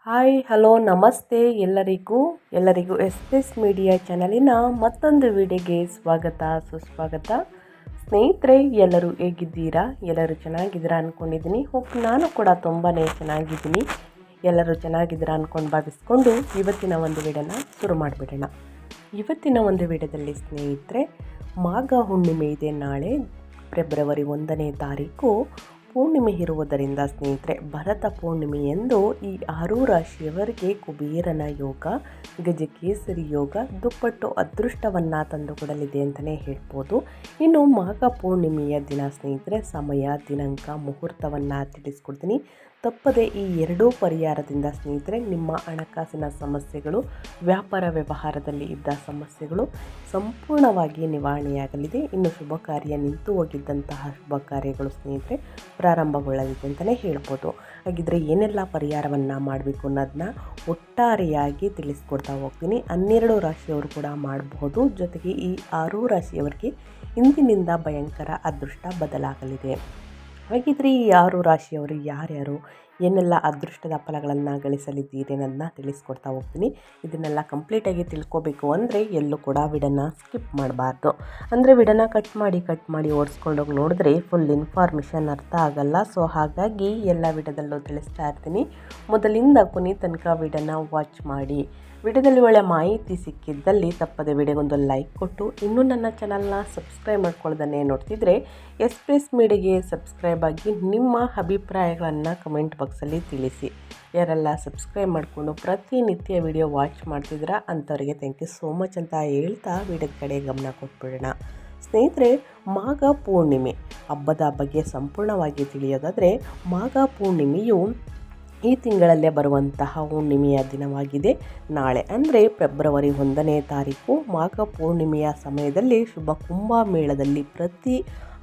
Hi hello ನಮಸ್ತೆ ಎಲ್ಲರಿಗೂ S media ಚಾನಲಿನ ಮತ್ತೊಂದು ವಿಡಿಯೋಗೆ ಸ್ವಾಗತ ಸುಸ್ವಾಗತ. ಸ್ನೇಹಿತರೆ, ಎಲ್ಲರೂ ಹೇಗಿದ್ದೀರಾ? ಎಲ್ಲರೂ ಚೆನ್ನಾಗಿದ್ದೀರಾ ಅಂದ್ಕೊಂಡಿದ್ದೀನಿ. ನಾನು ಕೂಡ ತುಂಬಾ ಚೆನ್ನಾಗಿದ್ದೀನಿ. ಎಲ್ಲರೂ ಚೆನ್ನಾಗಿದ್ದೀರಾ ಅಂದ್ಕೊಂಡು ಭಾವಿಸ್ಕೊಂಡು ಇವತ್ತಿನ ಒಂದು ವಿಡಿಯೋನ ಶುರು ಮಾಡಿಬಿಡೋಣ. ಇವತ್ತಿನ ಒಂದು ವಿಡಿಯೋದಲ್ಲಿ ಸ್ನೇಹಿತರೆ, ಮಾಘ ಹುಣ್ಣಿಮೆ ಇದೆ. ನಾಳೆ ಫೆಬ್ರವರಿ 1ನೇ ತಾರೀಕು ಪೂರ್ಣಿಮೆ ಇರುವುದರಿಂದ ಸ್ನೇಹಿತರೆ, ಭರತ ಪೂರ್ಣಿಮೆಯಂದು ಈ 6 ರಾಶಿಯವರಿಗೆ ಕುಬೇರನ ಯೋಗ, ಗಜಕೇಸರಿ ಯೋಗ ದುಪ್ಪಟ್ಟು ಅದೃಷ್ಟವನ್ನು ತಂದುಕೊಡಲಿದೆ ಅಂತಲೇ ಹೇಳ್ಬೋದು. ಇನ್ನು ಮಾಘ ಪೂರ್ಣಿಮೆಯ ದಿನ ಸ್ನೇಹಿತರೆ, ಸಮಯ, ದಿನಾಂಕ, ಮುಹೂರ್ತವನ್ನು ತಿಳಿಸ್ಕೊಡ್ತೀನಿ. ತಪ್ಪದೆ ಈ ಎರಡೂ ಪರಿಹಾರದಿಂದ ಸ್ನೇಹಿತರೆ, ನಿಮ್ಮ ಹಣಕಾಸಿನ ಸಮಸ್ಯೆಗಳು, ವ್ಯಾಪಾರ ವ್ಯವಹಾರದಲ್ಲಿ ಇದ್ದ ಸಮಸ್ಯೆಗಳು ಸಂಪೂರ್ಣವಾಗಿ ನಿವಾರಣೆಯಾಗಲಿದೆ. ಇನ್ನು ಶುಭ ಕಾರ್ಯ ನಿಂತು ಹೋಗಿದ್ದಂತಹ ಶುಭ ಕಾರ್ಯಗಳು ಸ್ನೇಹಿತರೆ ಪ್ರಾರಂಭಗೊಳ್ಳಲಿದೆ ಅಂತಲೇ ಹೇಳ್ಬೋದು. ಹಾಗಿದ್ರೆ ಏನೆಲ್ಲ ಪರಿಹಾರವನ್ನು ಮಾಡಬೇಕು ಅನ್ನೋದನ್ನ ಒಟ್ಟಾರೆಯಾಗಿ ತಿಳಿಸ್ಕೊಡ್ತಾ ಹೋಗ್ತೀನಿ. 12 ರಾಶಿಯವರು ಕೂಡ ಮಾಡಬಹುದು. ಜೊತೆಗೆ ಈ 6 ರಾಶಿಯವರಿಗೆ ಇಂದಿನಿಂದ ಭಯಂಕರ ಅದೃಷ್ಟ ಬದಲಾಗಲಿದೆ. ಹಾಗಿದ್ರೆ ಈ 6 ರಾಶಿಯವರು ಯಾರ್ಯಾರು, ಏನೆಲ್ಲ ಅದೃಷ್ಟದ ಫಲಗಳನ್ನು ಗಳಿಸಲಿದ್ದೀರಿ ಅನ್ನೋದನ್ನ ತಿಳಿಸ್ಕೊಡ್ತಾ ಹೋಗ್ತೀನಿ. ಇದನ್ನೆಲ್ಲ ಕಂಪ್ಲೀಟಾಗಿ ತಿಳ್ಕೊಬೇಕು ಅಂದರೆ ಎಲ್ಲೂ ಕೂಡ ವಿಡಿಯೋನ ಸ್ಕಿಪ್ ಮಾಡಬಾರ್ದು. ಅಂದರೆ ವಿಡಿಯೋನ ಕಟ್ ಮಾಡಿ ಓಡಿಸ್ಕೊಂಡೋಗಿ ನೋಡಿದ್ರೆ ಫುಲ್ ಇನ್ಫಾರ್ಮೇಷನ್ ಅರ್ಥ ಆಗಲ್ಲ. ಸೊ ಹಾಗಾಗಿ ಎಲ್ಲ ವಿಡಿಯೋದಲ್ಲೂ ತಿಳಿಸ್ತಾ ಇರ್ತೀನಿ. ಮೊದಲಿಂದ ಕೊನೆ ತನಕ ವಿಡಿಯೋನ ವಾಚ್ ಮಾಡಿ. ವಿಡಿಯೋದಲ್ಲಿ ಒಳ್ಳೆ ಮಾಹಿತಿ ಸಿಕ್ಕಿದ್ದಲ್ಲಿ ತಪ್ಪದೆ ವಿಡಿಯೋಗೊಂದು ಲೈಕ್ ಕೊಟ್ಟು, ಇನ್ನೂ ನನ್ನ ಚಾನಲ್ನ ಸಬ್ಸ್ಕ್ರೈಬ್ ಮಾಡ್ಕೊಳ್ಳೋದನ್ನೇ ನೋಡ್ತಿದ್ರೆ ಎಸ್ ಮೀಡಿಯಾಗೆ ಸಬ್ಸ್ಕ್ರೈಬ್ ಆಗಿ ನಿಮ್ಮ ಅಭಿಪ್ರಾಯಗಳನ್ನು ಕಮೆಂಟ್ ಬಾಕ್ಸಲ್ಲಿ ತಿಳಿಸಿ. ಯಾರೆಲ್ಲ ಸಬ್ಸ್ಕ್ರೈಬ್ ಮಾಡಿಕೊಂಡು ಪ್ರತಿನಿತ್ಯ ವಿಡಿಯೋ ವಾಚ್ ಮಾಡ್ತಿದ್ದೀರಾ ಅಂಥವರಿಗೆ ಥ್ಯಾಂಕ್ ಯು ಸೋ ಮಚ್ ಅಂತ ಹೇಳ್ತಾ ವಿಡಿಯೋದ ಕಡೆ ಗಮನ ಕೊಟ್ಬಿಡೋಣ. ಸ್ನೇಹಿತರೆ, ಮಾಘ ಪೂರ್ಣಿಮೆ ಹಬ್ಬದ ಬಗ್ಗೆ ಸಂಪೂರ್ಣವಾಗಿ ತಿಳಿಯೋದಾದರೆ, ಮಾಘ ಪೂರ್ಣಿಮೆಯು ಈ ತಿಂಗಳಲ್ಲೇ ಬರುವಂತಹ ಹುಣ್ಣಿಮೆಯ ದಿನವಾಗಿದೆ. ನಾಳೆ ಅಂದರೆ ಫೆಬ್ರವರಿ 1ನೇ ತಾರೀಕು ಮಾಘ ಪೂರ್ಣಿಮೆಯ ಸಮಯದಲ್ಲಿ ಶುಭ ಕುಂಭಮೇಳದಲ್ಲಿ ಪ್ರತಿ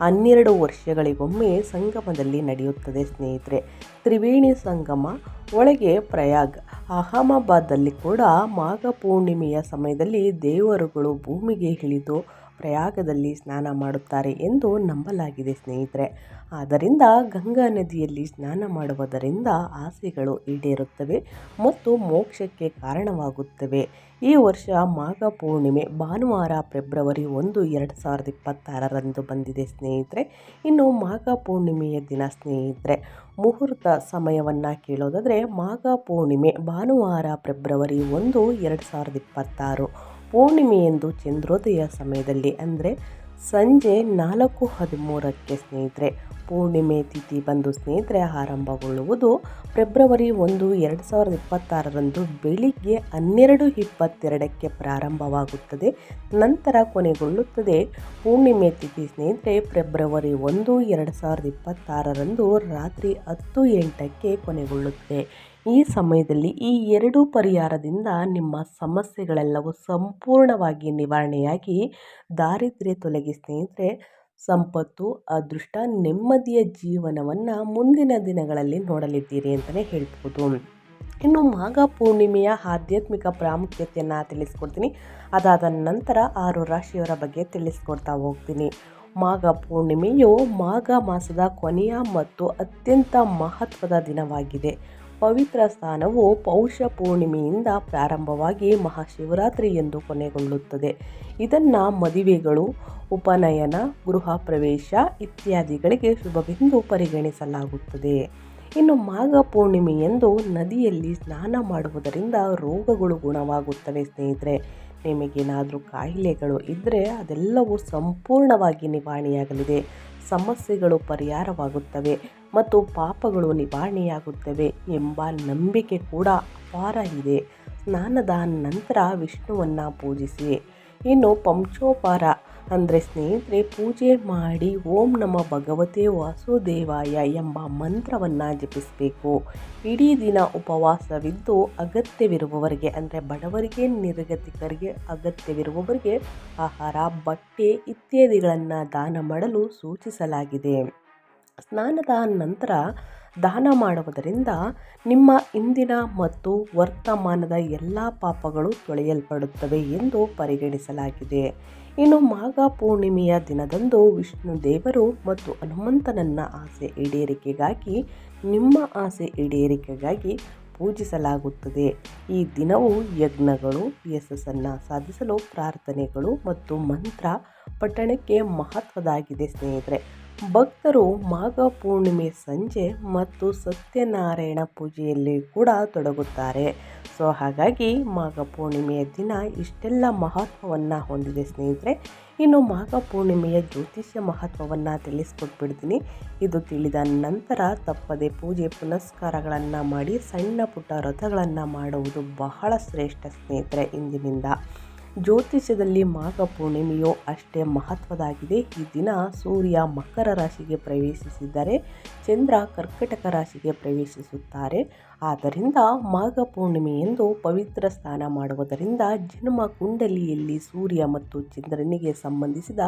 12 ವರ್ಷಗಳಿಗೊಮ್ಮೆ ಸಂಗಮದಲ್ಲಿ ನಡೆಯುತ್ತದೆ ಸ್ನೇಹಿತರೆ. ತ್ರಿವೇಣಿ ಸಂಗಮ ಒಳಗೆ ಪ್ರಯಾಗ್ ಅಹಮದಾಬಾದಲ್ಲಿ ಕೂಡ ಮಾಘ ಪೂರ್ಣಿಮೆಯ ಸಮಯದಲ್ಲಿ ದೇವರುಗಳು ಭೂಮಿಗೆ ಇಳಿದು ಪ್ರಯಾಗದಲ್ಲಿ ಸ್ನಾನ ಮಾಡುತ್ತಾರೆ ಎಂದು ನಂಬಲಾಗಿದೆ ಸ್ನೇಹಿತರೆ. ಆದ್ದರಿಂದ ಗಂಗಾ ನದಿಯಲ್ಲಿ ಸ್ನಾನ ಮಾಡುವುದರಿಂದ ಆಸೆಗಳು ಈಡೇರುತ್ತವೆ ಮತ್ತು ಮೋಕ್ಷಕ್ಕೆ ಕಾರಣವಾಗುತ್ತವೆ. ಈ ವರ್ಷ ಮಾಘ ಪೂರ್ಣಿಮೆ ಭಾನುವಾರ ಫೆಬ್ರವರಿ 1, 2026ರಂದು ಬಂದಿದೆ ಸ್ನೇಹಿತರೆ. ಇನ್ನು ಮಾಘ ಪೂರ್ಣಿಮೆಯ ದಿನ ಸ್ನೇಹಿತರೆ, ಮುಹೂರ್ತ ಸಮಯವನ್ನು ಕೇಳೋದಾದರೆ, ಮಾಘ ಪೂರ್ಣಿಮೆ ಭಾನುವಾರ ಫೆಬ್ರವರಿ 1, 2026 ಪೂರ್ಣಿಮೆಯೆಂದು ಚಂದ್ರೋದಯ ಸಮಯದಲ್ಲಿ ಅಂದರೆ ಸಂಜೆ 4:13ಕ್ಕೆ ಸ್ನೇಹಿತರೆ. ಪೂರ್ಣಿಮೆ ತಿಥಿ ಬಂದು ಸ್ನೇಹಿತರೆ ಆರಂಭಗೊಳ್ಳುವುದು ಫೆಬ್ರವರಿ 1, 2026ರಂದು ಬೆಳಿಗ್ಗೆ 12:22ಕ್ಕೆ ಪ್ರಾರಂಭವಾಗುತ್ತದೆ. ನಂತರ ಕೊನೆಗೊಳ್ಳುತ್ತದೆ. ಪೂರ್ಣಿಮೆ ತಿಥಿ ಸ್ನೇಹಿತರೆ ಫೆಬ್ರವರಿ 1, 2026ರಂದು ರಾತ್ರಿ 10:08ಕ್ಕೆ ಕೊನೆಗೊಳ್ಳುತ್ತದೆ. ಈ ಸಮಯದಲ್ಲಿ ಈ 2 ಪರಿಹಾರದಿಂದ ನಿಮ್ಮ ಸಮಸ್ಯೆಗಳೆಲ್ಲವೂ ಸಂಪೂರ್ಣವಾಗಿ ನಿವಾರಣೆಯಾಗಿ ದಾರಿದ್ರ್ಯ ತೊಲಗಿ ಸ್ನೇಹಿತರೆ, ಸಂಪತ್ತು, ಅದೃಷ್ಟ, ನೆಮ್ಮದಿಯ ಜೀವನವನ್ನು ಮುಂದಿನ ದಿನಗಳಲ್ಲಿ ನೋಡಲಿದ್ದೀರಿ ಅಂತಲೇ ಹೇಳ್ಬೋದು. ಇನ್ನು ಮಾಘ ಪೂರ್ಣಿಮೆಯ ಆಧ್ಯಾತ್ಮಿಕ ಪ್ರಾಮುಖ್ಯತೆಯನ್ನು ತಿಳಿಸ್ಕೊಡ್ತೀನಿ. ಅದಾದ ನಂತರ 6 ರಾಶಿಯವರ ಬಗ್ಗೆ ತಿಳಿಸ್ಕೊಡ್ತಾ ಹೋಗ್ತೀನಿ. ಮಾಘ ಪೂರ್ಣಿಮೆಯು ಮಾಘ ಮಾಸದ ಕೊನೆಯ ಮತ್ತು ಅತ್ಯಂತ ಮಹತ್ವದ ದಿನವಾಗಿದೆ. ಪವಿತ್ರ ಸ್ಥಾನವು ಪೌಷ ಪೂರ್ಣಿಮೆಯಿಂದ ಪ್ರಾರಂಭವಾಗಿ ಮಹಾಶಿವರಾತ್ರಿ ಎಂದು ಕೊನೆಗೊಳ್ಳುತ್ತದೆ. ಇದನ್ನು ಮದುವೆಗಳು, ಉಪನಯನ, ಗೃಹ ಪ್ರವೇಶ ಇತ್ಯಾದಿಗಳಿಗೆ ಶುಭವೆಂದು ಪರಿಗಣಿಸಲಾಗುತ್ತದೆ. ಇನ್ನು ಮಾಘ ಪೂರ್ಣಿಮೆಯಂದು ನದಿಯಲ್ಲಿ ಸ್ನಾನ ಮಾಡುವುದರಿಂದ ರೋಗಗಳು ಗುಣವಾಗುತ್ತವೆ ಸ್ನೇಹಿತರೆ. ನಿಮಗೇನಾದರೂ ಕಾಯಿಲೆಗಳು ಇದ್ದರೆ ಅದೆಲ್ಲವೂ ಸಂಪೂರ್ಣವಾಗಿ ನಿವಾರಣೆಯಾಗಲಿದೆ. ಸಮಸ್ಯೆಗಳು ಪರಿಹಾರವಾಗುತ್ತವೆ ಮತ್ತು ಪಾಪಗಳು ನಿವಾರಣೆಯಾಗುತ್ತವೆ ಎಂಬ ನಂಬಿಕೆ ಕೂಡ ಅಪಾರ ಇದೆ. ಸ್ನಾನದ ನಂತರ ವಿಷ್ಣುವನ್ನು ಪೂಜಿಸಿ. ಇನ್ನು ಪಂಚೋಪಚಾರ ಅಂದರೆ ಸ್ನೇಹಿತರೆ, ಪೂಜೆ ಮಾಡಿ ಓಂ ನಮ ಭಗವತೆ ವಾಸುದೇವಾಯ ಎಂಬ ಮಂತ್ರವನ್ನು ಜಪಿಸಬೇಕು. ಇಡೀ ದಿನ ಉಪವಾಸವಿದ್ದು ಅಗತ್ಯವಿರುವವರಿಗೆ ಅಂದರೆ ಬಡವರಿಗೆ, ನಿರ್ಗತಿಕರಿಗೆ, ಅಗತ್ಯವಿರುವವರಿಗೆ ಆಹಾರ, ಬಟ್ಟೆ ಇತ್ಯಾದಿಗಳನ್ನು ದಾನ ಮಾಡಲು ಸೂಚಿಸಲಾಗಿದೆ. ಸ್ನಾನದ ನಂತರ ದಾನ ಮಾಡುವುದರಿಂದ ನಿಮ್ಮ ಇಂದಿನ ಮತ್ತು ವರ್ತಮಾನದ ಎಲ್ಲ ಪಾಪಗಳು ತೊಳೆಯಲ್ಪಡುತ್ತವೆ ಎಂದು ಪರಿಗಣಿಸಲಾಗಿದೆ. ಇನ್ನು ಮಾಘ ಪೂರ್ಣಿಮೆಯ ದಿನದಂದು ವಿಷ್ಣು ದೇವರು ಮತ್ತು ಹನುಮಂತನನ್ನ ನಿಮ್ಮ ಆಸೆ ಈಡೇರಿಕೆಗಾಗಿ ಪೂಜಿಸಲಾಗುತ್ತದೆ. ಈ ದಿನವು ಯಜ್ಞಗಳು, ಯಶಸ್ಸನ್ನು ಸಾಧಿಸಲು ಪ್ರಾರ್ಥನೆಗಳು ಮತ್ತು ಮಂತ್ರ ಪಠಣಕ್ಕೆ ಮಹತ್ವದಾಗಿದೆ ಸ್ನೇಹಿತರೆ. ಭಕ್ತರು ಮಾಘ ಪೂರ್ಣಿಮೆ ಸಂಜೆ ಮತ್ತು ಸತ್ಯನಾರಾಯಣ ಪೂಜೆಯಲ್ಲಿ ಕೂಡ ತೊಡಗುತ್ತಾರೆ. ಸೊ ಹಾಗಾಗಿ ಮಾಘ ಪೂರ್ಣಿಮೆಯ ದಿನ ಇಷ್ಟೆಲ್ಲ ಮಹತ್ವವನ್ನು ಹೊಂದಿದೆ ಸ್ನೇಹಿತರೆ. ಇನ್ನು ಮಾಘ ಪೂರ್ಣಿಮೆಯ ಜ್ಯೋತಿಷ್ಯ ಮಹತ್ವವನ್ನು ತಿಳಿಸ್ಕೊಟ್ಬಿಡ್ತೀನಿ. ಇದು ತಿಳಿದ ನಂತರ ತಪ್ಪದೆ ಪೂಜೆ ಪುನಸ್ಕಾರಗಳನ್ನು ಮಾಡಿ ಸಣ್ಣ ಪುಟ್ಟ ವ್ರತಗಳನ್ನು ಮಾಡುವುದು ಬಹಳ ಶ್ರೇಷ್ಠ ಸ್ನೇಹಿತರೆ. ಇಂದಿನಿಂದ ಜ್ಯೋತಿಷ್ಯದಲ್ಲಿ ಮಾಘ ಪೂರ್ಣಿಮೆಯು ಅಷ್ಟೇ ಮಹತ್ವದಾಗಿದೆ. ಈ ದಿನ ಸೂರ್ಯ ಮಕರ ರಾಶಿಗೆ ಪ್ರವೇಶಿಸಿದರೆ ಚಂದ್ರ ಕರ್ಕಟಕ ರಾಶಿಗೆ ಪ್ರವೇಶಿಸುತ್ತಾರೆ. ಆದ್ದರಿಂದ ಮಾಘ ಪೂರ್ಣಿಮೆಯೆಂದು ಪವಿತ್ರ ಸ್ನಾನ ಮಾಡುವುದರಿಂದ ಜನ್ಮ ಕುಂಡಲಿಯಲ್ಲಿ ಸೂರ್ಯ ಮತ್ತು ಚಂದ್ರನಿಗೆ ಸಂಬಂಧಿಸಿದ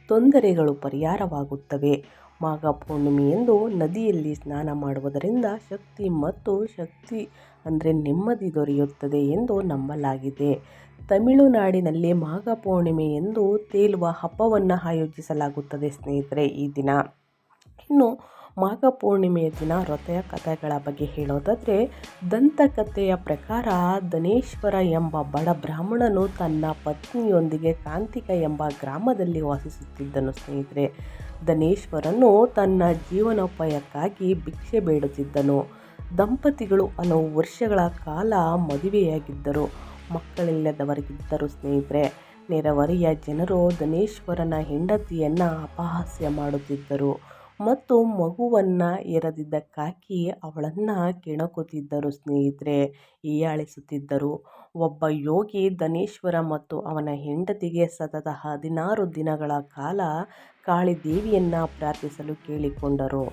ತೊಂದರೆಗಳು ಪರಿಹಾರವಾಗುತ್ತವೆ. ಮಾಘ ಪೂರ್ಣಿಮೆಯೆಂದು ನದಿಯಲ್ಲಿ ಸ್ನಾನ ಮಾಡುವುದರಿಂದ ಶಕ್ತಿ ಅಂದರೆ ನೆಮ್ಮದಿ ದೊರೆಯುತ್ತದೆ ಎಂದು ನಂಬಲಾಗಿದೆ. ತಮಿಳುನಾಡಿನಲ್ಲಿ ಮಾಘ ಪೂರ್ಣಿಮೆಯೆಂದು ತೇಲುವ ಹಬ್ಬವನ್ನು ಆಯೋಜಿಸಲಾಗುತ್ತದೆ ಸ್ನೇಹಿತರೆ ಈ ದಿನ. ಇನ್ನು ಮಾಘ ಪೂರ್ಣಿಮೆಯ ದಿನ ವ್ರತ ಕಥೆಗಳ ಬಗ್ಗೆ ಹೇಳೋದಾದರೆ, ದಂತಕಥೆಯ ಪ್ರಕಾರ ಧನೇಶ್ವರ ಎಂಬ ಬಡ ಬ್ರಾಹ್ಮಣನು ತನ್ನ ಪತ್ನಿಯೊಂದಿಗೆ ಕಾಂತಿಕ ಎಂಬ ಗ್ರಾಮದಲ್ಲಿ ವಾಸಿಸುತ್ತಿದ್ದನು ಸ್ನೇಹಿತರೆ. ಧನೇಶ್ವರನು ತನ್ನ ಜೀವನೋಪಾಯಕ್ಕಾಗಿ ಭಿಕ್ಷೆ ಬೇಡುತ್ತಿದ್ದನು. ದಂಪತಿಗಳು ಹಲವು ವರ್ಷಗಳ ಕಾಲ ಮದುವೆಯಾಗಿದ್ದರು, ಮಕ್ಕಳಿಲ್ಲದವರಿಗಿದ್ದರು ಸ್ನೇಹಿತರೆ. ನೆರೆಹೊರೆಯ ಜನರು ಧನೇಶ್ವರನ ಹೆಂಡತಿಯನ್ನು ಅಪಹಾಸ್ಯ ಮಾಡುತ್ತಿದ್ದರು ಮತ್ತು ಮಗುವನ್ನು ಹೆರದಿದ್ದಕ್ಕಾಗಿ ಅವಳನ್ನು ಕೆಣಕುತ್ತಿದ್ದರು ಸ್ನೇಹಿತರೆ, ಹೀಯಾಳಿಸುತ್ತಿದ್ದರು. ಒಬ್ಬ ಯೋಗಿ ಧನೇಶ್ವರ ಮತ್ತು ಅವನ ಹೆಂಡತಿಗೆ ಸತತ 16 ದಿನಗಳ ಕಾಲ ಕಾಳಿದೇವಿಯನ್ನು ಪ್ರಾರ್ಥಿಸಲು ಕೇಳಿಕೊಂಡರು.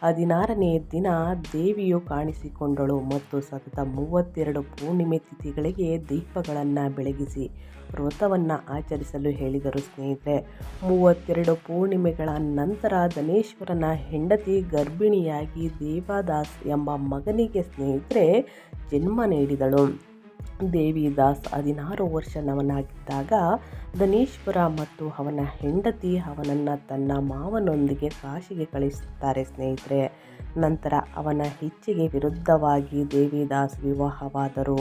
16ನೇ ದಿನ ದೇವಿಯು ಕಾಣಿಸಿಕೊಂಡಳು ಮತ್ತು ಸತತ 32 ಪೂರ್ಣಿಮೆ ತಿಥಿಗಳಿಗೆ ದೀಪಗಳನ್ನು ಬೆಳಗಿಸಿ ವ್ರತವನ್ನು ಆಚರಿಸಲು ಹೇಳಿದರು ಸ್ನೇಹಿತರೆ. 32 ಪೂರ್ಣಿಮೆಗಳ ನಂತರ ಧನೇಶ್ವರನ ಹೆಂಡತಿ ಗರ್ಭಿಣಿಯಾಗಿ ದೇವದಾಸ್ ಎಂಬ ಮಗನಿಗೆ ಸ್ನೇಹಿತರೆ ಜನ್ಮ ನೀಡಿದಳು. ದೇವಿದಾಸ್ 16 ವರ್ಷದವನಾಗಿದ್ದಾಗ ಧನೇಶ್ವರ ಮತ್ತು ಅವನ ಹೆಂಡತಿ ಅವನನ್ನು ತನ್ನ ಮಾವನೊಂದಿಗೆ ಕಾಶಿಗೆ ಕಳಿಸುತ್ತಾರೆ ಸ್ನೇಹಿತರೆ. ನಂತರ ಅವನ ಇಚ್ಛೆಗೆ ವಿರುದ್ಧವಾಗಿ ದೇವಿದಾಸ್ ವಿವಾಹವಾದರು.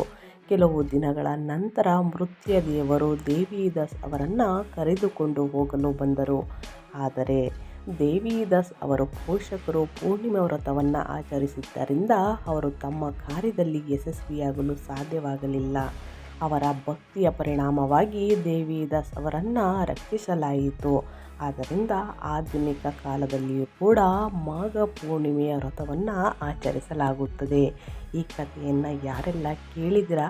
ಕೆಲವು ದಿನಗಳ ನಂತರ ಮೃತ್ಯುದೇವರು ದೇವಿದಾಸ್ ಅವರನ್ನು ಕರೆದುಕೊಂಡು ಹೋಗಲು ಬಂದರು. ಆದರೆ ದೇವಿದಾಸ್ ಅವರ ಪೋಷಕರು ಪೂರ್ಣಿಮೆ ವ್ರತವನ್ನು ಆಚರಿಸಿದ್ದರಿಂದ ಅವರು ತಮ್ಮ ಕಾರ್ಯದಲ್ಲಿ ಯಶಸ್ವಿಯಾಗಲು ಸಾಧ್ಯವಾಗಲಿಲ್ಲ. ಅವರ ಭಕ್ತಿಯ ಪರಿಣಾಮವಾಗಿ ದೇವಿದಾಸ್ ಅವರನ್ನು ರಕ್ಷಿಸಲಾಯಿತು. ಆದ್ದರಿಂದ ಆಧುನಿಕ ಕಾಲದಲ್ಲಿಯೂ ಕೂಡ ಮಾಘ ಪೂರ್ಣಿಮೆಯ ವ್ರತವನ್ನು ಆಚರಿಸಲಾಗುತ್ತದೆ. ಈ ಕಥೆಯನ್ನು ಯಾರೆಲ್ಲ ಕೇಳಿದಿರ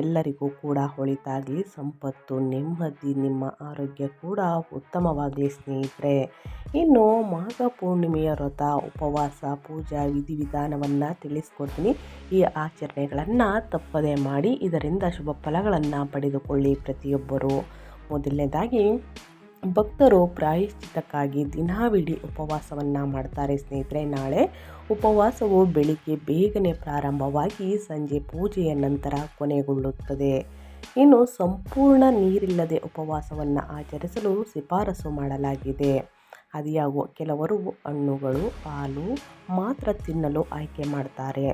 ಎಲ್ಲರಿಗೂ ಕೂಡ ಒಳಿತಾಗಲಿ, ಸಂಪತ್ತು, ನೆಮ್ಮದಿ, ನಿಮ್ಮ ಆರೋಗ್ಯ ಕೂಡ ಉತ್ತಮವಾಗಲಿ ಸ್ನೇಹಿತರೆ. ಇನ್ನು ಮಾಘ ಪೂರ್ಣಿಮೆಯ ವ್ರತ, ಉಪವಾಸ, ಪೂಜಾ ವಿಧಿವಿಧಾನವನ್ನು ತಿಳಿಸ್ಕೊಡ್ತೀನಿ. ಈ ಆಚರಣೆಗಳನ್ನು ತಪ್ಪದೇ ಮಾಡಿ ಇದರಿಂದ ಶುಭ ಫಲಗಳನ್ನು ಪಡೆದುಕೊಳ್ಳಿ ಪ್ರತಿಯೊಬ್ಬರು. ಮೊದಲನೇದಾಗಿ ಭಕ್ತರು ಪ್ರಾಯಶ್ಚಿತ್ತಕ್ಕಾಗಿ ದಿನವಿಡೀ ಉಪವಾಸವನ್ನು ಮಾಡ್ತಾರೆ ಸ್ನೇಹಿತರೆ. ನಾಳೆ ಉಪವಾಸವು ಬೆಳಿಗ್ಗೆ ಬೇಗನೆ ಪ್ರಾರಂಭವಾಗಿ ಸಂಜೆ ಪೂಜೆಯ ನಂತರ ಕೊನೆಗೊಳ್ಳುತ್ತದೆ. ಇನ್ನು ಸಂಪೂರ್ಣ ನೀರಿಲ್ಲದೆ ಉಪವಾಸವನ್ನು ಆಚರಿಸಲು ಶಿಫಾರಸು ಮಾಡಲಾಗಿದೆ. ಆದಾಗ್ಯೂ ಕೆಲವರು ಹಣ್ಣುಗಳು, ಹಾಲು ಮಾತ್ರ ತಿನ್ನಲು ಆಯ್ಕೆ ಮಾಡ್ತಾರೆ.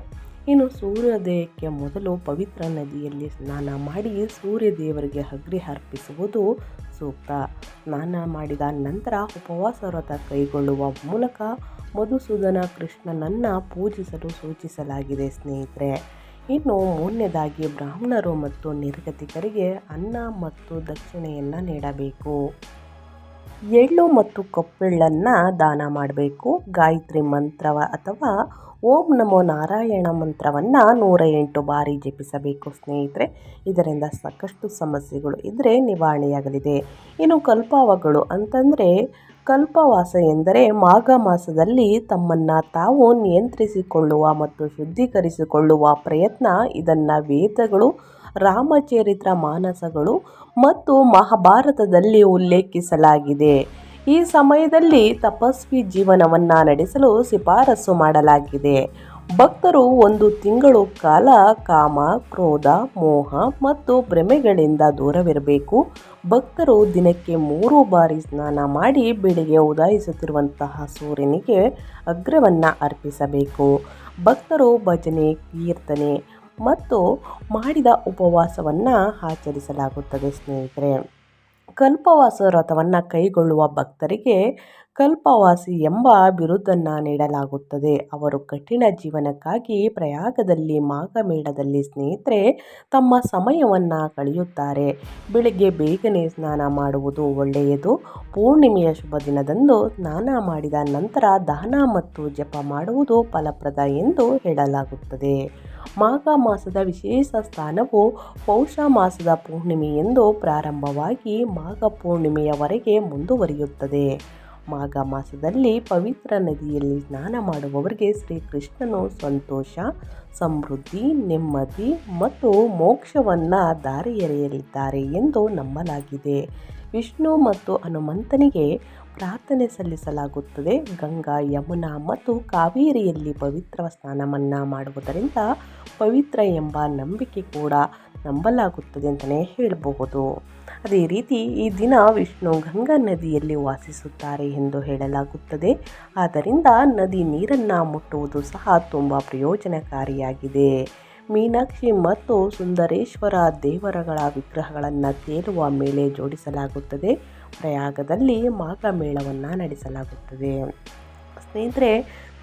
ಇನ್ನು ಸೂರ್ಯೋದಯಕ್ಕೆ ಮೊದಲು ಪವಿತ್ರ ನದಿಯಲ್ಲಿ ಸ್ನಾನ ಮಾಡಿ ಸೂರ್ಯದೇವರಿಗೆ ಅಗ್ನಿ ಅರ್ಪಿಸುವುದು ಸೂಕ್ತ. ಸ್ನಾನ ಮಾಡಿದ ನಂತರ ಉಪವಾಸ ವ್ರತ ಕೈಗೊಳ್ಳುವ ಮೂಲಕ ಮಧುಸೂದನ ಕೃಷ್ಣನನ್ನು ಪೂಜಿಸಲು ಸೂಚಿಸಲಾಗಿದೆ ಸ್ನೇಹಿತರೆ. ಇನ್ನು ಮೂರನೇದಾಗಿ ಬ್ರಾಹ್ಮಣರು ಮತ್ತು ನಿರ್ಗತಿಕರಿಗೆ ಅನ್ನ ಮತ್ತು ದಕ್ಷಿಣೆಯನ್ನು ನೀಡಬೇಕು. ಎಳ್ಳು ಮತ್ತು ಕಪ್ಪೆಳ್ಳನ್ನು ದಾನ ಮಾಡಬೇಕು. ಗಾಯತ್ರಿ ಮಂತ್ರ ಅಥವಾ ಓಂ ನಮೋ ನಾರಾಯಣ ಮಂತ್ರವನ್ನು 108 ಬಾರಿ ಜಪಿಸಬೇಕು ಸ್ನೇಹಿತರೆ. ಇದರಿಂದ ಸಾಕಷ್ಟು ಸಮಸ್ಯೆಗಳು ಇದ್ದರೆ ನಿವಾರಣೆಯಾಗಲಿದೆ. ಇನ್ನು ಕಲ್ಪವಾಗಳು ಅಂತಂದರೆ ಕಲ್ಪವಾಸ ಎಂದರೆ ಮಾಘ ಮಾಸದಲ್ಲಿ ತಮ್ಮನ್ನು ತಾವು ನಿಯಂತ್ರಿಸಿಕೊಳ್ಳುವ ಮತ್ತು ಶುದ್ಧೀಕರಿಸಿಕೊಳ್ಳುವ ಪ್ರಯತ್ನ. ಇದನ್ನು ವೇದಗಳು, ರಾಮಚರಿತ್ರ ಮಾನಸಗಳು ಮತ್ತು ಮಹಾಭಾರತದಲ್ಲಿ ಉಲ್ಲೇಖಿಸಲಾಗಿದೆ. ಈ ಸಮಯದಲ್ಲಿ ತಪಸ್ವಿ ಜೀವನವನ್ನು ನಡೆಸಲು ಶಿಫಾರಸು ಮಾಡಲಾಗಿದೆ. ಭಕ್ತರು 1 ತಿಂಗಳು ಕಾಲ ಕಾಮ, ಕ್ರೋಧ, ಮೋಹ ಮತ್ತು ಭ್ರಮೆಗಳಿಂದ ದೂರವಿರಬೇಕು. ಭಕ್ತರು ದಿನಕ್ಕೆ 3 ಬಾರಿ ಸ್ನಾನ ಮಾಡಿ ಬೆಳಿಗ್ಗೆ ಉದಯಿಸುತ್ತಿರುವಂತಹ ಸೂರ್ಯನಿಗೆ ಅರ್ಘ್ಯವನ್ನು ಅರ್ಪಿಸಬೇಕು. ಭಕ್ತರು ಭಜನೆ, ಕೀರ್ತನೆ ಮತ್ತು ಮಾಡಿದ ಉಪವಾಸವನ್ನು ಆಚರಿಸಲಾಗುತ್ತದೆ ಸ್ನೇಹಿತರೆ. ಕಲ್ಪವಾಸ ವ್ರತವನ್ನು ಕೈಗೊಳ್ಳುವ ಭಕ್ತರಿಗೆ ಕಲ್ಪವಾಸಿ ಎಂಬ ಬಿರುದನ್ನು ನೀಡಲಾಗುತ್ತದೆ. ಅವರು ಕಠಿಣ ಜೀವನಕ್ಕಾಗಿ ಪ್ರಯಾಗದಲ್ಲಿ ಮಾಘಮೇಳದಲ್ಲಿ ಸ್ನೇಹಿತರೆ ತಮ್ಮ ಸಮಯವನ್ನು ಕಳೆಯುತ್ತಾರೆ. ಬೆಳಿಗ್ಗೆ ಬೇಗನೆ ಸ್ನಾನ ಮಾಡುವುದು ಒಳ್ಳೆಯದು. ಪೂರ್ಣಿಮೆಯ ಶುಭ ದಿನದಂದು ಸ್ನಾನ ಮಾಡಿದ ನಂತರ ದಾನ ಮತ್ತು ಜಪ ಮಾಡುವುದು ಫಲಪ್ರದ ಎಂದು ಹೇಳಲಾಗುತ್ತದೆ. ಮಾಘ ಮಾಸದ ವಿಶೇಷ ಸ್ಥಾನವು ಪೌಷ ಮಾಸದ ಪೂರ್ಣಿಮೆಯೆಂದು ಪ್ರಾರಂಭವಾಗಿ ಮಾಘ ಪೂರ್ಣಿಮೆಯವರೆಗೆ ಮುಂದುವರಿಯುತ್ತದೆ. ಮಾಘ ಮಾಸದಲ್ಲಿ ಪವಿತ್ರ ನದಿಯಲ್ಲಿ ಸ್ನಾನ ಮಾಡುವವರಿಗೆ ಶ್ರೀಕೃಷ್ಣನು ಸಂತೋಷ, ಸಮೃದ್ಧಿ, ನೆಮ್ಮದಿ ಮತ್ತು ಮೋಕ್ಷವನ್ನು ದಾರಿ ಎರೆಯಲಿದ್ದಾರೆ ಎಂದು ನಂಬಲಾಗಿದೆ. ವಿಷ್ಣು ಮತ್ತು ಹನುಮಂತನಿಗೆ ಪ್ರಾರ್ಥನೆ ಸಲ್ಲಿಸಲಾಗುತ್ತದೆ. ಗಂಗಾ, ಯಮುನಾ ಮತ್ತು ಕಾವೇರಿಯಲ್ಲಿ ಪವಿತ್ರ ಸ್ನಾನವನ್ನು ಮಾಡುವುದರಿಂದ ಪವಿತ್ರ ಎಂಬ ನಂಬಿಕೆ ಕೂಡ ನಂಬಲಾಗುತ್ತದೆ ಅಂತಲೇ ಹೇಳಬಹುದು. ಅದೇ ರೀತಿ ಈ ದಿನ ವಿಷ್ಣು ಗಂಗಾ ನದಿಯಲ್ಲಿ ವಾಸಿಸುತ್ತಾರೆ ಎಂದು ಹೇಳಲಾಗುತ್ತದೆ. ಆದ್ದರಿಂದ ನದಿ ನೀರನ್ನು ಮುಟ್ಟುವುದು ಸಹ ತುಂಬ ಪ್ರಯೋಜನಕಾರಿಯಾಗಿದೆ. ಮೀನಾಕ್ಷಿ ಮತ್ತು ಸುಂದರೇಶ್ವರ ದೇವರುಗಳ ವಿಗ್ರಹಗಳನ್ನು ತೇಲುವ ಮೇಲೆ ಜೋಡಿಸಲಾಗುತ್ತದೆ. ಪ್ರಯಾಗದಲ್ಲಿ ಮಾಘ ಮೇಳವನ್ನು ನಡೆಸಲಾಗುತ್ತದೆ. ಸ್ನೇಹಿತರೆ,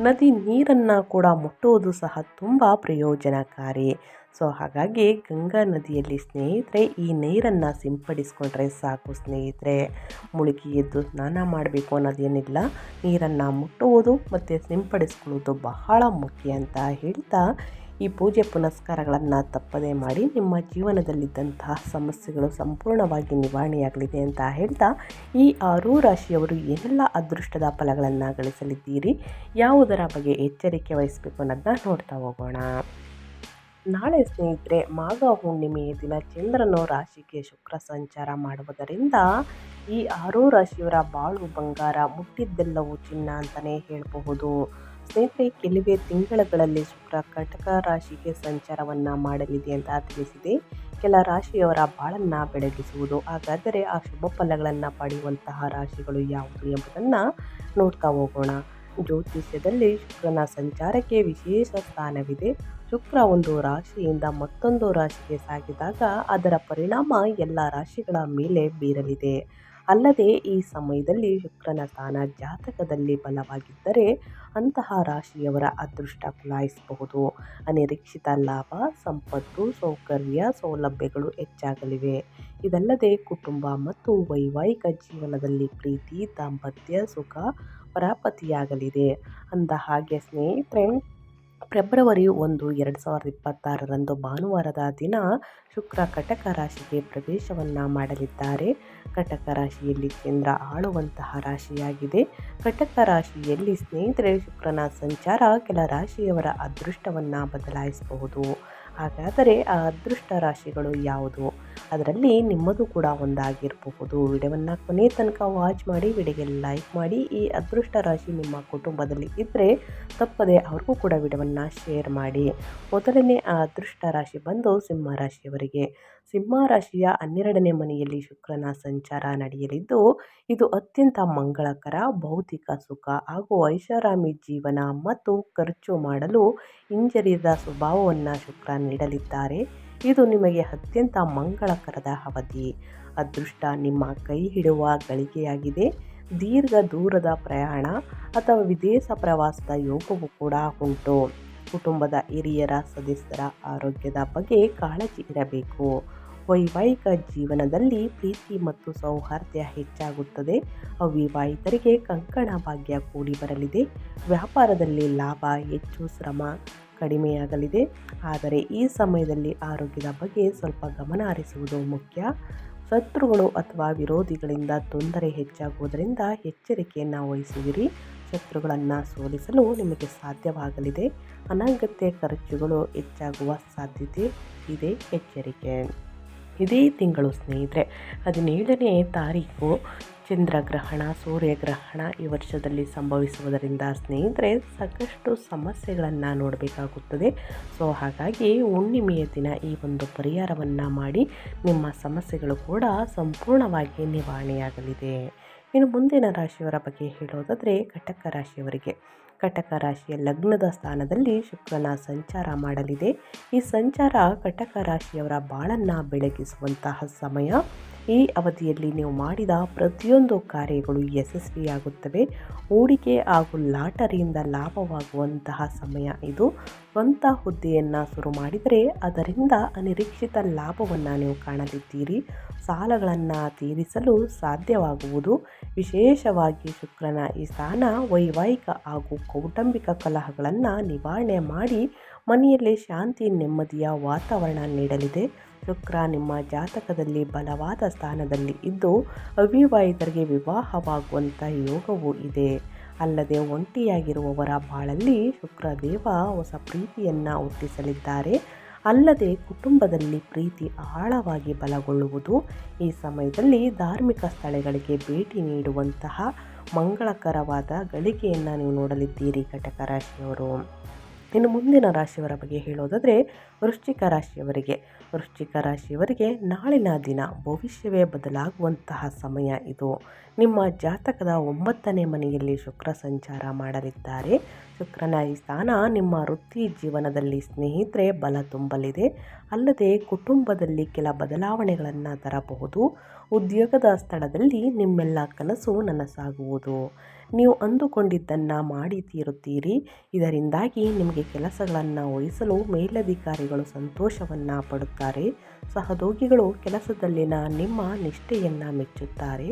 ನದಿ ನೀರನ್ನು ಕೂಡ ಮುಟ್ಟುವುದು ಸಹ ತುಂಬ ಪ್ರಯೋಜನಕಾರಿ. ಹಾಗಾಗಿ ಗಂಗಾ ನದಿಯಲ್ಲಿ ಸ್ನೇಹಿತರೆ ಈ ನೀರನ್ನು ಸಿಂಪಡಿಸ್ಕೊಂಡ್ರೆ ಸಾಕು ಸ್ನೇಹಿತರೆ. ಮುಳುಗಿ ಎದ್ದು ಸ್ನಾನ ಮಾಡಬೇಕು ಅನ್ನೋದೇನಿಲ್ಲ. ನೀರನ್ನು ಮುಟ್ಟುವುದು ಮತ್ತು ಸಿಂಪಡಿಸ್ಕೊಳ್ಳೋದು ಬಹಳ ಮುಖ್ಯ ಅಂತ ಹೇಳ್ತಾ ಈ ಪೂಜೆ ಪುನಸ್ಕಾರಗಳನ್ನು ತಪ್ಪದೇ ಮಾಡಿ ನಿಮ್ಮ ಜೀವನದಲ್ಲಿದ್ದಂತಹ ಸಮಸ್ಯೆಗಳು ಸಂಪೂರ್ಣವಾಗಿ ನಿವಾರಣೆಯಾಗಲಿದೆ ಅಂತ ಹೇಳ್ತಾ ಈ 6 ರಾಶಿಯವರು ಏನೆಲ್ಲ ಅದೃಷ್ಟದ ಫಲಗಳನ್ನು ಗಳಿಸಲಿದ್ದೀರಿ, ಯಾವುದರ ಬಗ್ಗೆ ಎಚ್ಚರಿಕೆ ವಹಿಸಬೇಕು ಅನ್ನೋದನ್ನ ನೋಡ್ತಾ ಹೋಗೋಣ. ನಾಳೆ ಸ್ನೇಹಿತರೆ ಮಾಘ ಹುಣ್ಣಿಮೆಯ ದಿನ ಚಂದ್ರನು ರಾಶಿಗೆ ಶುಕ್ರ ಸಂಚಾರ ಮಾಡುವುದರಿಂದ ಈ 6 ರಾಶಿಯವರ ಬಾಳು ಬಂಗಾರ, ಮುಟ್ಟಿದ್ದೆಲ್ಲವೂ ಚಿನ್ನ ಅಂತಲೇ ಹೇಳಬಹುದು. ಸ್ನೇಹಿತರೆ, ಕೆಲವೇ ತಿಂಗಳುಗಳಲ್ಲಿ ಶುಕ್ರ ಕಟಕ ರಾಶಿಗೆ ಸಂಚಾರವನ್ನು ಮಾಡಲಿದೆ ಅಂತ ತಿಳಿಸಿದೆ. ಕೆಲ ರಾಶಿಯವರ ಬಾಳನ್ನು ಬೆಳಗಿಸುವುದು. ಹಾಗಾದರೆ ಆ ಶುಭ ಫಲಗಳನ್ನು ಪಡೆಯುವಂತಹ ರಾಶಿಗಳು ಯಾವುದು ಎಂಬುದನ್ನು ನೋಡ್ತಾ ಹೋಗೋಣ. ಜ್ಯೋತಿಷ್ಯದಲ್ಲಿ ಶುಕ್ರನ ಸಂಚಾರಕ್ಕೆ ವಿಶೇಷ ಸ್ಥಾನವಿದೆ. ಶುಕ್ರ ಒಂದು ರಾಶಿಯಿಂದ ಮತ್ತೊಂದು ರಾಶಿಗೆ ಸಾಗಿದಾಗ ಅದರ ಪರಿಣಾಮ ಎಲ್ಲ ರಾಶಿಗಳ ಮೇಲೆ ಬೀರಲಿದೆ. ಅಲ್ಲದೆ ಈ ಸಮಯದಲ್ಲಿ ಶುಕ್ರನ ಸ್ಥಾನ ಜಾತಕದಲ್ಲಿ ಬಲವಾಗಿದ್ದರೆ ಅಂತಹ ರಾಶಿಯವರ ಅದೃಷ್ಟ ಕುಲಾಯಿಸಬಹುದು. ಅನಿರೀಕ್ಷಿತ ಲಾಭ, ಸಂಪತ್ತು, ಸೌಕರ್ಯ, ಸೌಲಭ್ಯಗಳು ಹೆಚ್ಚಾಗಲಿವೆ. ಇದಲ್ಲದೆ ಕುಟುಂಬ ಮತ್ತು ವೈವಾಹಿಕ ಜೀವನದಲ್ಲಿ ಪ್ರೀತಿ, ದಾಂಪತ್ಯ ಸುಖ ಪರಾಪತಿಯಾಗಲಿದೆ. ಅಂದ ಹಾಗೆ ಸ್ನೇಹಿತರೆ, ಫೆಬ್ರವರಿ 1, 2026ರಂದು ಭಾನುವಾರದ ದಿನ ಶುಕ್ರ ಕಟಕ ರಾಶಿಗೆ ಪ್ರವೇಶವನ್ನು ಮಾಡಲಿದ್ದಾರೆ. ಕಟಕ ರಾಶಿಯಲ್ಲಿ ಚಂದ್ರ ಆಳುವಂತಹ ರಾಶಿಯಾಗಿದೆ. ಕಟಕ ರಾಶಿಯಲ್ಲಿ ಸ್ನೇಹಿತರೆ ಶುಕ್ರನ ಸಂಚಾರ ಕೆಲ ರಾಶಿಯವರ ಅದೃಷ್ಟವನ್ನು ಬದಲಾಯಿಸಬಹುದು. ಹಾಗಾದರೆ ಆ ಅದೃಷ್ಟ ರಾಶಿಗಳು ಯಾವುದು? ಅದರಲ್ಲಿ ನಿಮ್ಮದು ಕೂಡ ಒಂದಾಗಿರಬಹುದು. ವಿಡಿಯೋವನ್ನು ಕೊನೆ ತನಕ ವಾಚ್ ಮಾಡಿ, ವಿಡಿಯೋಗೆ ಲೈಕ್ ಮಾಡಿ. ಈ ಅದೃಷ್ಟ ರಾಶಿ ನಿಮ್ಮ ಕುಟುಂಬದಲ್ಲಿ ಇದ್ದರೆ ತಪ್ಪದೆ ಅವ್ರಿಗೂ ಕೂಡ ವಿಡಿಯೋವನ್ನು ಶೇರ್ ಮಾಡಿ. ಮೊದಲನೇ ಆ ಅದೃಷ್ಟ ರಾಶಿ ಬಂದು ಸಿಂಹ ರಾಶಿಯವರಿಗೆ. ಸಿಂಹ ರಾಶಿಯ 12ನೇ ಮನೆಯಲ್ಲಿ ಶುಕ್ರನ ಸಂಚಾರ ನಡೆಯಲಿದ್ದು ಇದು ಅತ್ಯಂತ ಮಂಗಳಕರ. ಭೌತಿಕ ಸುಖ ಹಾಗೂ ಐಷಾರಾಮಿ ಜೀವನ ಮತ್ತು ಖರ್ಚು ಮಾಡಲು ಹಿಂಜರಿಯದ ಸ್ವಭಾವವನ್ನು ಶುಕ್ರ ನೀಡಲಿದ್ದಾರೆ. ಇದು ನಿಮಗೆ ಅತ್ಯಂತ ಮಂಗಳಕರದ ಅವಧಿ. ಅದೃಷ್ಟ ನಿಮ್ಮ ಕೈ ಹಿಡುವ ಗಳಿಗೆಯಾಗಿದೆ. ದೀರ್ಘ ದೂರದ ಪ್ರಯಾಣ ಅಥವಾ ವಿದೇಶ ಪ್ರವಾಸದ ಯೋಗವೂ ಕೂಡ ಉಂಟು. ಕುಟುಂಬದ ಹಿರಿಯರ ಸದಸ್ಯರ ಆರೋಗ್ಯದ ಬಗ್ಗೆ ಕಾಳಜಿ ಇರಬೇಕು. ವೈವಾಹಿಕ ಜೀವನದಲ್ಲಿ ಪ್ರೀತಿ ಮತ್ತು ಸೌಹಾರ್ದ ಹೆಚ್ಚಾಗುತ್ತದೆ. ಅವಿವಾಹಿತರಿಗೆ ಕಂಕಣ ಭಾಗ್ಯ ಕೂಡಿ ಬರಲಿದೆ. ವ್ಯಾಪಾರದಲ್ಲಿ ಲಾಭ ಹೆಚ್ಚು, ಶ್ರಮ ಕಡಿಮೆಯಾಗಲಿದೆ. ಆದರೆ ಈ ಸಮಯದಲ್ಲಿ ಆರೋಗ್ಯದ ಬಗ್ಗೆ ಸ್ವಲ್ಪ ಗಮನ ಹರಿಸುವುದು ಮುಖ್ಯ. ಶತ್ರುಗಳು ಅಥವಾ ವಿರೋಧಿಗಳಿಂದ ತೊಂದರೆ ಹೆಚ್ಚಾಗುವುದರಿಂದ ಎಚ್ಚರಿಕೆಯನ್ನು ವಹಿಸುವಿರಿ. ಶತ್ರುಗಳನ್ನು ಸೋಲಿಸಲು ನಿಮಗೆ ಸಾಧ್ಯವಾಗಲಿದೆ. ಅನಗತ್ಯ ಖರ್ಚುಗಳು ಹೆಚ್ಚಾಗುವ ಸಾಧ್ಯತೆ ಇದೆ, ಎಚ್ಚರಿಕೆ. ಇದೇ ತಿಂಗಳು ಸ್ನೇಹಿತರೆ 17ನೇ ತಾರೀಕು ಚಂದ್ರಗ್ರಹಣ, ಸೂರ್ಯಗ್ರಹಣ ಈ ವರ್ಷದಲ್ಲಿ ಸಂಭವಿಸುವುದರಿಂದ ಸ್ನೇಹಿತರೆ ಸಾಕಷ್ಟು ಸಮಸ್ಯೆಗಳನ್ನು ನೋಡಬೇಕಾಗುತ್ತದೆ. ಹಾಗಾಗಿ ಹುಣ್ಣಿಮೆಯ ದಿನ ಈ ಒಂದು ಪರಿಹಾರವನ್ನು ಮಾಡಿ ನಿಮ್ಮ ಸಮಸ್ಯೆಗಳು ಕೂಡ ಸಂಪೂರ್ಣವಾಗಿ ನಿವಾರಣೆಯಾಗಲಿದೆ. ಇನ್ನು ಮುಂದಿನ ರಾಶಿಯವರ ಬಗ್ಗೆ ಹೇಳೋದಾದರೆ ಕಟಕ ರಾಶಿಯವರಿಗೆ. ಕಟಕ ರಾಶಿಯ ಲಗ್ನದ ಸ್ಥಾನದಲ್ಲಿ ಶುಕ್ರನ ಸಂಚಾರ ಮಾಡಲಿದೆ. ಈ ಸಂಚಾರ ಕಟಕ ರಾಶಿಯವರ ಬಾಳನ್ನು ಬೆಳಗಿಸುವಂತಹ ಸಮಯ. ಈ ಅವಧಿಯಲ್ಲಿ ನೀವು ಮಾಡಿದ ಪ್ರತಿಯೊಂದು ಕಾರ್ಯಗಳು ಯಶಸ್ವಿಯಾಗುತ್ತವೆ. ಹೂಡಿಕೆ ಹಾಗೂ ಲಾಟರಿಯಿಂದ ಲಾಭವಾಗುವಂತಹ ಸಮಯ ಇದು. ಸ್ವಂತ ಹುದ್ದೆಯನ್ನು ಶುರು ಮಾಡಿದರೆ ಅದರಿಂದ ಅನಿರೀಕ್ಷಿತ ಲಾಭವನ್ನು ನೀವು ಕಾಣಲಿದ್ದೀರಿ. ಸಾಲಗಳನ್ನು ತೀರಿಸಲು ಸಾಧ್ಯವಾಗುವುದು. ವಿಶೇಷವಾಗಿ ಶುಕ್ರನ ಈ ಸ್ಥಾನ ವೈವಾಹಿಕ ಹಾಗೂ ಕೌಟುಂಬಿಕ ಕಲಹಗಳನ್ನು ನಿವಾರಣೆ ಮಾಡಿ ಮನೆಯಲ್ಲಿ ಶಾಂತಿ ನೆಮ್ಮದಿಯ ವಾತಾವರಣ ನೀಡಲಿದೆ. ಶುಕ್ರ ನಿಮ್ಮ ಜಾತಕದಲ್ಲಿ ಬಲವಾದ ಸ್ಥಾನದಲ್ಲಿ ಇದ್ದು ಅವಿವಾಹಿತರಿಗೆ ವಿವಾಹವಾಗುವಂಥ ಯೋಗವೂ ಇದೆ. ಅಲ್ಲದೆ ಒಂಟಿಯಾಗಿರುವವರ ಬಾಳಲ್ಲಿ ಶುಕ್ರದೇವ ಹೊಸ ಪ್ರೀತಿಯನ್ನು ಹುಟ್ಟಿಸಲಿದ್ದಾರೆ. ಅಲ್ಲದೆ ಕುಟುಂಬದಲ್ಲಿ ಪ್ರೀತಿ ಆಳವಾಗಿ ಬಲಗೊಳ್ಳುವುದು. ಈ ಸಮಯದಲ್ಲಿ ಧಾರ್ಮಿಕ ಸ್ಥಳಗಳಿಗೆ ಭೇಟಿ ನೀಡುವಂತಹ ಮಂಗಳಕರವಾದ ಗಳಿಗೆಯನ್ನು ನೀವು ನೋಡಲಿದ್ದೀರಿ ಕಟಕ ರಾಶಿಯವರು. ಇನ್ನು ಮುಂದಿನ ರಾಶಿಯವರ ಬಗ್ಗೆ ಹೇಳೋದಾದರೆ ವೃಶ್ಚಿಕ ರಾಶಿಯವರಿಗೆ ನಾಳಿನ ದಿನ ಭವಿಷ್ಯವೇ ಬದಲಾಗುವಂತಹ ಸಮಯ ಇದು. ನಿಮ್ಮ ಜಾತಕದ 9ನೇ ಮನೆಯಲ್ಲಿ ಶುಕ್ರ ಸಂಚಾರ ಮಾಡಲಿದ್ದಾರೆ. ಶುಕ್ರನ ಈ ಸ್ಥಾನ ನಿಮ್ಮ ವೃತ್ತಿ ಜೀವನದಲ್ಲಿ ಸ್ನೇಹಿತರೆ ಬಲ ತುಂಬಲಿದೆ. ಅಲ್ಲದೆ ಕುಟುಂಬದಲ್ಲಿ ಕೆಲ ಬದಲಾವಣೆಗಳನ್ನು ತರಬಹುದು. ಉದ್ಯೋಗದ ಸ್ಥಳದಲ್ಲಿ ನಿಮ್ಮೆಲ್ಲ ಕನಸು ನನಸಾಗುವುದು. ನೀವು ಅಂದುಕೊಂಡಿದ್ದನ್ನು ಮಾಡಿ ತೀರುತ್ತೀರಿ. ಇದರಿಂದಾಗಿ ನಿಮಗೆ ಕೆಲಸಗಳನ್ನು ವಹಿಸಲು ಮೇಲಧಿಕಾರಿಗಳು ಸಂತೋಷವನ್ನು ಪಡುತ್ತಾರೆ. ಸಹೋದ್ಯೋಗಿಗಳು ಕೆಲಸದಲ್ಲಿನ ನಿಮ್ಮ ನಿಷ್ಠೆಯನ್ನು ಮೆಚ್ಚುತ್ತಾರೆ.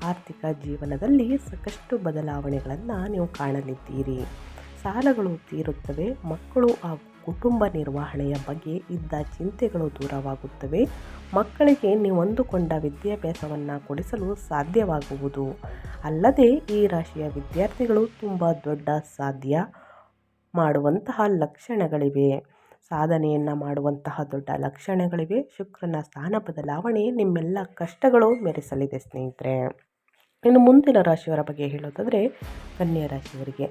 ಆರ್ಥಿಕ ಜೀವನದಲ್ಲಿ ಸಾಕಷ್ಟು ಬದಲಾವಣೆಗಳನ್ನು ನೀವು ಕಾಣಲಿದ್ದೀರಿ. ಸಾಲಗಳು ತೀರುತ್ತವೆ. ಮಕ್ಕಳು ಹಾಗೂ ಕುಟುಂಬ ನಿರ್ವಹಣೆಯ ಬಗ್ಗೆ ಇದ್ದ ಚಿಂತೆಗಳು ದೂರವಾಗುತ್ತವೆ. ಮಕ್ಕಳಿಗೆ ನೀವು ಅಂದುಕೊಂಡ ವಿದ್ಯಾಭ್ಯಾಸವನ್ನು ಕೊಡಿಸಲು ಸಾಧ್ಯವಾಗುವುದು. ಅಲ್ಲದೆ ಈ ರಾಶಿಯ ವಿದ್ಯಾರ್ಥಿಗಳು ತುಂಬ ದೊಡ್ಡ ಸಾಧನೆಯನ್ನು ಮಾಡುವಂತಹ ದೊಡ್ಡ ಲಕ್ಷಣಗಳಿವೆ. ಶುಕ್ರನ ಸ್ಥಾನ ಬದಲಾವಣೆ ನಿಮ್ಮೆಲ್ಲ ಕಷ್ಟಗಳು ಮೆರೆಸಲಿದೆ ಸ್ನೇಹಿತರೆ. ಇನ್ನು ಮುಂದಿನ ರಾಶಿಯವರ ಬಗ್ಗೆ ಹೇಳೋದಾದರೆ ಕನ್ಯಾ ರಾಶಿಯವರಿಗೆ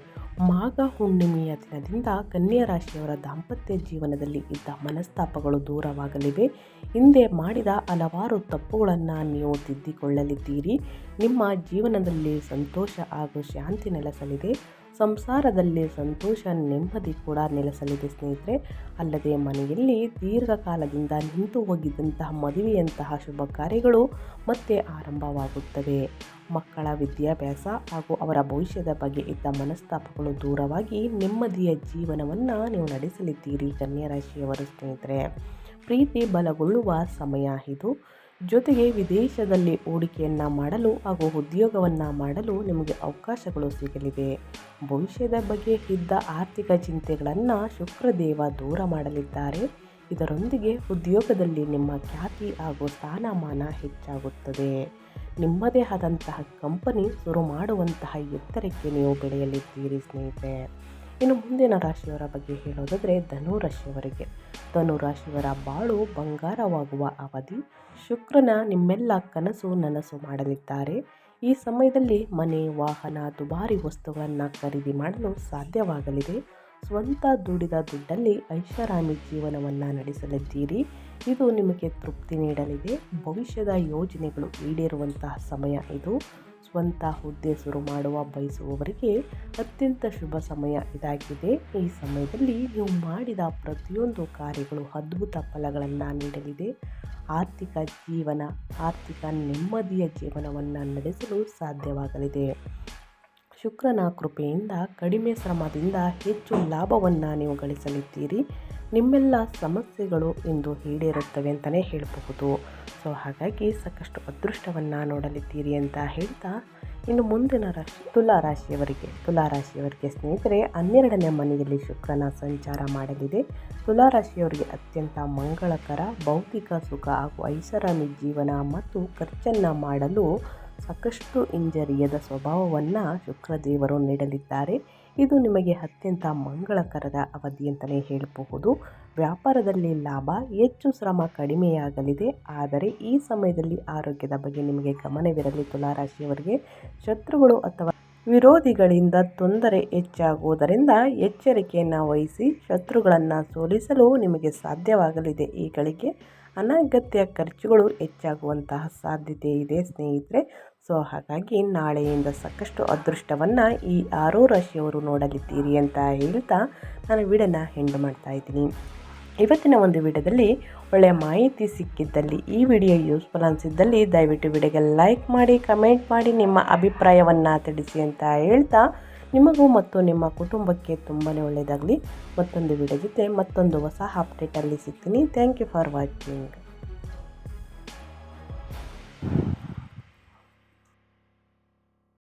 ಮಾಘ ಹುಣ್ಣಿಮೆಯ ದಿನದಿಂದ ಕನ್ಯಾ ರಾಶಿಯವರ ದಾಂಪತ್ಯ ಜೀವನದಲ್ಲಿ ಇದ್ದ ಮನಸ್ತಾಪಗಳು ದೂರವಾಗಲಿವೆ. ಹಿಂದೆ ಮಾಡಿದ ಹಲವಾರು ತಪ್ಪುಗಳನ್ನು ನೀವು ತಿದ್ದಿಕೊಳ್ಳಲಿದ್ದೀರಿ. ನಿಮ್ಮ ಜೀವನದಲ್ಲಿ ಸಂತೋಷ ಹಾಗೂ ಶಾಂತಿ ನೆಲೆಸಲಿದೆ. ಸಂಸಾರದಲ್ಲಿ ಸಂತೋಷ ನೆಮ್ಮದಿ ಕೂಡ ನೆಲೆಸಲಿದೆ ಸ್ನೇಹಿತರೆ. ಅಲ್ಲದೆ ಮನೆಯಲ್ಲಿ ದೀರ್ಘಕಾಲದಿಂದ ನಿಂತು ಹೋಗಿದ್ದಂತಹ ಮದುವೆಯಂತಹ ಶುಭ ಕಾರ್ಯಗಳು ಮತ್ತೆ ಆರಂಭವಾಗುತ್ತವೆ. ಮಕ್ಕಳ ವಿದ್ಯಾಭ್ಯಾಸ ಹಾಗೂ ಅವರ ಭವಿಷ್ಯದ ಬಗ್ಗೆ ಇದ್ದ ಮನಸ್ತಾಪಗಳು ದೂರವಾಗಿ ನೆಮ್ಮದಿಯ ಜೀವನವನ್ನು ನೀವು ನಡೆಸಲಿದ್ದೀರಿ ಕನ್ಯಾ ರಾಶಿಯವರ ಸ್ನೇಹಿತರೆ. ಪ್ರೀತಿ ಬಲಗೊಳ್ಳುವ ಸಮಯ ಇದು. ಜೊತೆಗೆ ವಿದೇಶದಲ್ಲಿ ಹೂಡಿಕೆಯನ್ನು ಮಾಡಲು ಹಾಗೂ ಉದ್ಯೋಗವನ್ನು ಮಾಡಲು ನಿಮಗೆ ಅವಕಾಶಗಳು ಸಿಗಲಿವೆ. ಭವಿಷ್ಯದ ಬಗ್ಗೆ ಇದ್ದ ಆರ್ಥಿಕ ಚಿಂತೆಗಳನ್ನು ಶುಕ್ರದೇವ ದೂರ ಮಾಡಲಿದ್ದಾರೆ. ಇದರೊಂದಿಗೆ ಉದ್ಯೋಗದಲ್ಲಿ ನಿಮ್ಮ ಖ್ಯಾತಿ ಹಾಗೂ ಸ್ಥಾನಮಾನ ಹೆಚ್ಚಾಗುತ್ತದೆ. ನಿಮ್ಮದೇ ಆದಂತಹ ಕಂಪನಿ ಶುರು ಮಾಡುವಂತಹ ಎತ್ತರಕ್ಕೆ ನೀವು ಬೆಳೆಯಲಿದ್ದೀರಿ ಸ್ನೇಹಿತರೆ. ಇನ್ನು ಮುಂದಿನ ರಾಶಿಯವರ ಬಗ್ಗೆ ಹೇಳೋದಾದರೆ ಧನು ರಾಶಿಯವರ ಬಾಳು ಬಂಗಾರವಾಗುವ ಅವಧಿ. ಶುಕ್ರನ ನಿಮ್ಮೆಲ್ಲ ಕನಸು ನನಸು ಮಾಡಲಿದ್ದಾರೆ. ಈ ಸಮಯದಲ್ಲಿ ಮನೆ, ವಾಹನ, ದುಬಾರಿ ವಸ್ತುಗಳನ್ನು ಖರೀದಿ ಮಾಡಲು ಸಾಧ್ಯವಾಗಲಿದೆ. ಸ್ವಂತ ದುಡಿದ ದುಡ್ಡಲ್ಲಿ ಐಷಾರಾಮಿ ಜೀವನವನ್ನು ನಡೆಸಲಿದ್ದೀರಿ. ಇದು ನಿಮಗೆ ತೃಪ್ತಿ ನೀಡಲಿದೆ. ಭವಿಷ್ಯದ ಯೋಜನೆಗಳು ಈಡೇರುವಂತಹ ಸಮಯ ಇದು. ಸ್ವಂತ ಹುದ್ದೆ ಶುರು ಮಾಡುವ ಬಯಸುವವರಿಗೆ ಅತ್ಯಂತ ಶುಭ ಸಮಯ ಇದಾಗಿದೆ. ಈ ಸಮಯದಲ್ಲಿ ನೀವು ಮಾಡಿದ ಪ್ರತಿಯೊಂದು ಕಾರ್ಯಗಳು ಅದ್ಭುತ ಫಲಗಳನ್ನು ನೀಡಲಿದೆ. ಆರ್ಥಿಕ ನೆಮ್ಮದಿಯ ಜೀವನವನ್ನು ನಡೆಸಲು ಸಾಧ್ಯವಾಗಲಿದೆ. ಶುಕ್ರನ ಕೃಪೆಯಿಂದ ಕಡಿಮೆ ಶ್ರಮದಿಂದ ಹೆಚ್ಚು ಲಾಭವನ್ನು ನೀವು ಗಳಿಸಲಿದ್ದೀರಿ. ನಿಮ್ಮೆಲ್ಲ ಸಮಸ್ಯೆಗಳು ಇಂದು ಈಡೇರುತ್ತವೆ ಅಂತಲೇ ಹೇಳಬಹುದು. ಸೊ ಹಾಗಾಗಿ ಸಾಕಷ್ಟು ಅದೃಷ್ಟವನ್ನು ನೋಡಲಿದ್ದೀರಿ ಅಂತ ಹೇಳ್ತಾ, ಇನ್ನು ಮುಂದಿನ ರಾಶಿ ತುಲಾ ರಾಶಿಯವರಿಗೆ ಸ್ನೇಹಿತರೆ 12ನೇ ಮನೆಯಲ್ಲಿ ಶುಕ್ರನ ಸಂಚಾರ ಮಾಡಲಿದೆ. ತುಲಾ ರಾಶಿಯವರಿಗೆ ಅತ್ಯಂತ ಮಂಗಳಕರ ಭೌತಿಕ ಸುಖ ಹಾಗೂ ಐಷಾರಾಮಿ ಜೀವನ ಮತ್ತು ಖರ್ಚನ್ನು ಮಾಡಲು ಸಾಕಷ್ಟು ಹಿಂಜರಿಯದ ಸ್ವಭಾವವನ್ನು ಶುಕ್ರದೇವರು ನೀಡಲಿದ್ದಾರೆ. ಇದು ನಿಮಗೆ ಅತ್ಯಂತ ಮಂಗಳಕರದ ಅವಧಿ ಅಂತಲೇ ಹೇಳಬಹುದು. ವ್ಯಾಪಾರದಲ್ಲಿ ಲಾಭ, ಹೆಚ್ಚು ಶ್ರಮ ಕಡಿಮೆಯಾಗಲಿದೆ. ಆದರೆ ಈ ಸಮಯದಲ್ಲಿ ಆರೋಗ್ಯದ ಬಗ್ಗೆ ನಿಮಗೆ ಗಮನವಿರಲಿ. ತುಲಾರಾಶಿಯವರಿಗೆ ಶತ್ರುಗಳು ಅಥವಾ ವಿರೋಧಿಗಳಿಂದ ತೊಂದರೆ ಹೆಚ್ಚಾಗುವುದರಿಂದ ಎಚ್ಚರಿಕೆಯನ್ನು ವಹಿಸಿ. ಶತ್ರುಗಳನ್ನು ಸೋಲಿಸಲು ನಿಮಗೆ ಸಾಧ್ಯವಾಗಲಿದೆ. ಈ ಗಳಿಗೆ ಅನಗತ್ಯ ಖರ್ಚುಗಳು ಹೆಚ್ಚಾಗುವಂತಹ ಸಾಧ್ಯತೆ ಇದೆ ಸ್ನೇಹಿತರೆ. ಸೊ ಹಾಗಾಗಿ ನಾಳೆಯಿಂದ ಸಾಕಷ್ಟು ಅದೃಷ್ಟವನ್ನು ಈ 6 ರಾಶಿಯವರು ನೋಡಲಿದ್ದೀರಿ ಅಂತ ಹೇಳ್ತಾ ನಾನು ವಿಡಿಯೋನ ಎಂಡ್ ಮಾಡ್ತಾ ಇದ್ದೀನಿ. ಇವತ್ತಿನ ಒಂದು ವಿಡಿಯೋದಲ್ಲಿ ಒಳ್ಳೆಯ ಮಾಹಿತಿ ಸಿಕ್ಕಿದ್ದಲ್ಲಿ, ಈ ವಿಡಿಯೋ ಯೂಸ್ಫುಲ್ ಅನಿಸಿದ್ದಲ್ಲಿ ದಯವಿಟ್ಟು ವಿಡಿಯೋಗೆ ಲೈಕ್ ಮಾಡಿ, ಕಮೆಂಟ್ ಮಾಡಿ, ನಿಮ್ಮ ಅಭಿಪ್ರಾಯವನ್ನು ತಿಳಿಸಿ ಅಂತ ಹೇಳ್ತಾ ನಿಮಗೂ ಮತ್ತು ನಿಮ್ಮ ಕುಟುಂಬಕ್ಕೆ ತುಂಬಾ ಒಳ್ಳೆಯದಾಗಲಿ. ಮತ್ತೊಂದು ವಿಡಿಯೋ ಜೊತೆ ಮತ್ತೊಂದು ಹೊಸ ಅಪ್ಡೇಟಲ್ಲಿ ಸಿಗ್ತೀನಿ. Thank you for watching.